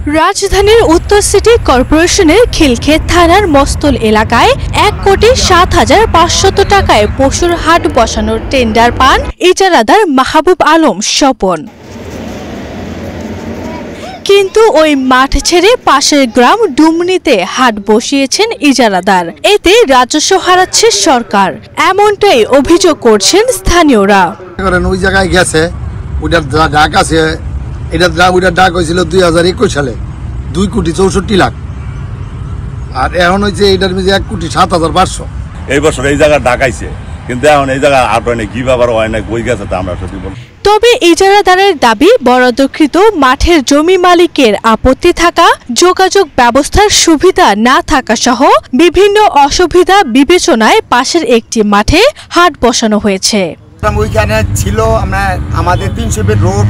রাজধানীর উত্তর সিটি কর্পোরেশনের খিলক্ষেত থানার মস্তল এলাকায় ১,৭,৫০০,০০০ টাকায় পশুর হাট বসানোর টেন্ডার পান ইজারাদার মাহবুব আলম স্বপন। কিন্তু ওই মাঠ ছেড়ে পাশের গ্রাম ডুমনিতে হাট বসিয়েছেন ইজারাদার। এতে রাজস্ব হারাচ্ছে সরকার, এমনটাই অভিযোগ করছেন স্থানীয়রা। ওই জায়গায় গেছে, ওইটার ডাক আছে, ওইটার ডাক হয়েছিল 2021 সালে 2,64,00,000, আর এখন হয়েছে এটার মধ্যে 1,07,500। এই বছর এই জায়গা ডাকাইছে, কিন্তু এখন এই জায়গা আর হয় না, কি ব্যাপার হয় না, কই গেছে তা আমরা সত্যি বলবো। তবে ইজারাদারের দাবি, বরাদ্দকৃত মাঠের জমি মালিকের আপত্তি থাকা, যোগাযোগ ব্যবস্থার সুবিধা না থাকা সহ বিভিন্ন অসুবিধা বিবেচনায় পাশের একটি মাঠে হাট বসানো হয়েছে। ওইখানে ছিল আমাদের 300 ফিট রোড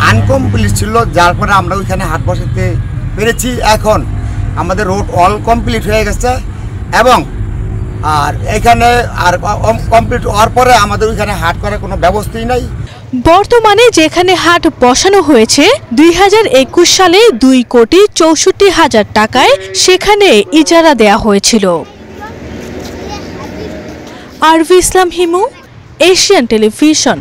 আনকমপ্লিট ছিল, যার পরে আমরা ওইখানে হাট বসাতে পেরেছি। এখন আমাদের রোড অল কমপ্লিট হয়ে গেছে এবং আর এখানে আর কমপ্লিট হওয়ার পরে আমাদের ওইখানে হাট করার কোনো ব্যবস্থাই নাই। বর্তমানে যেখানে হাট বসানো হয়েছে 2021 সালে 2,64,00,000 টাকায় সেখানে ইজারা দেয়া হয়েছিল। আরভি ইসলাম হিমু, এশিয়ান টেলিভিশন।